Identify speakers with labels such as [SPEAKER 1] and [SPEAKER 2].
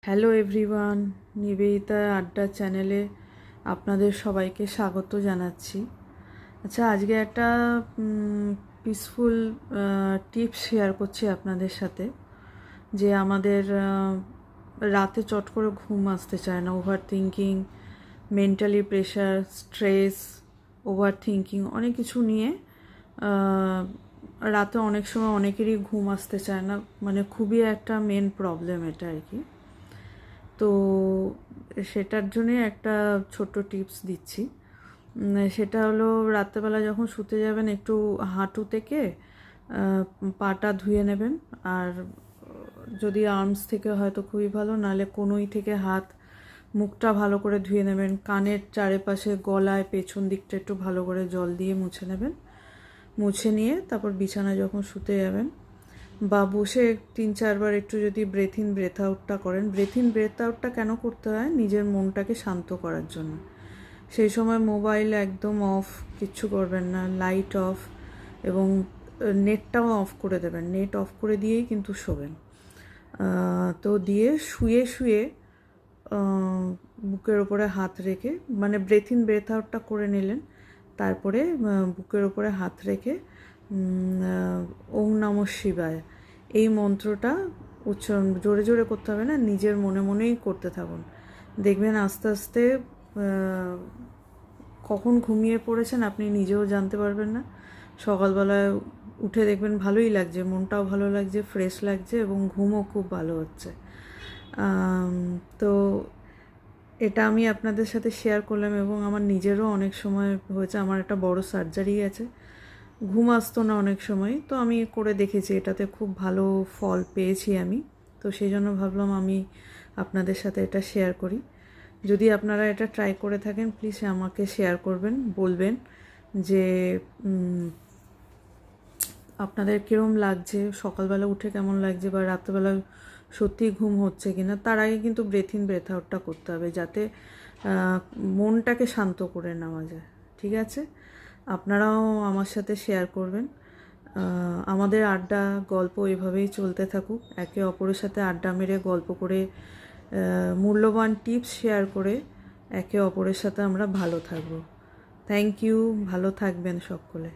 [SPEAKER 1] Hello everyone, Nivedita আড্ডা চ্যানেলে আপনাদের সবাইকে স্বাগত জানাচ্ছি। আচ্ছা, আজকে একটা পিসফুল টিপস শেয়ার করছি আপনাদের সাথে। যে আমাদের রাতে চট করে ঘুম আসতে চায় না, over thinking, mentally pressure, stress, over thinking অনেক কিছু নিয়ে রাতে অনেক সময় অনেকেরই ঘুম আসতে চায় না। মানে খুবই একটা মেন প্রবলেম এটা আর কি। তো সেটার জন্যে একটা ছোট্ট টিপস দিচ্ছি। সেটা হলো, রাত্রেবেলা যখন শুতে যাবেন একটু হাঁটু থেকে পাটা ধুয়ে নেবেন। আর যদি আর্মস থেকে হয় তো খুবই ভালো, নাহলে কনুই থেকে হাত মুখটা ভালো করে ধুয়ে নেবেন। কানের চারিপাশে, গলায়, পেছন দিকটা একটু ভালো করে জল দিয়ে মুছে নেবেন। মুছে নিয়ে তারপর বিছানায় যখন শুতে যাবেন বা বসে 3-4 বার একটু যদি ব্রেথ ইন ব্রেথ আউটটা করেন। ব্রেথ ইন ব্রেথ আউটটা কেন করতে হয়? নিজের মনটাকে শান্ত করার জন্য। সেই সময় মোবাইল একদম অফ, কিচ্ছু করবেন না, লাইট অফ, এবং নেটটাও অফ করে দেবেন। নেট অফ করে দিয়েই কিন্তু শোবেন। তো দিয়ে শুয়ে শুয়ে বুকের ওপরে হাত রেখে, মানে ব্রেথ ইন ব্রেথ আউটটা করে নিলেন, তারপরে বুকের ওপরে হাত রেখে ওম নমঃ শিবায় এই মন্ত্রটা উচ্চারণ জোরে জোরে করতে হবে না, নিজের মনে মনেই করতে থাকুন। দেখবেন আস্তে আস্তে কখন ঘুমিয়ে পড়েছেন আপনি নিজেও জানতে পারবেন না। সকালবেলায় উঠে দেখবেন ভালোই লাগছে, মনটাও ভালো লাগছে, ফ্রেশ লাগছে, এবং ঘুমও খুব ভালো হচ্ছে। তো এটা আমি আপনাদের সাথে শেয়ার করলাম। এবং আমার নিজেরও অনেক সময় হয়েছে, আমার একটা বড় সার্জারি আছে, ঘুম আসতো না অনেক সময়, তো আমি করে দেখেছি, এটাতে খুব ভালো ফল পেয়েছি আমি। তো সেই জন্য ভাবলাম আমি আপনাদের সাথে এটা শেয়ার করি। যদি আপনারা এটা ট্রাই করে থাকেন, প্লিজ আমাকে শেয়ার করবেন, বলবেন যে আপনাদের কীরকম লাগছে, সকালবেলা উঠে কেমন লাগছে, বা রাত্রেবেলা সত্যিই ঘুম হচ্ছে কি না। তার আগে কিন্তু ব্রেথ ইন ব্রেথ আউটটা করতে হবে, যাতে মনটাকে শান্ত করে নেওয়া যায়। ঠিক আছে? আপনারাও আমার সাথে শেয়ার করবেন। আমাদের আড্ডা গল্প এভাবেই চলতে থাকুক, একে অপরের সাথে আড্ডা মেরে গল্প করে, মূল্যবান টিপস শেয়ার করে একে অপরের সাথে আমরা ভালো থাকবো। থ্যাংক ইউ, ভালো থাকবেন সকলে।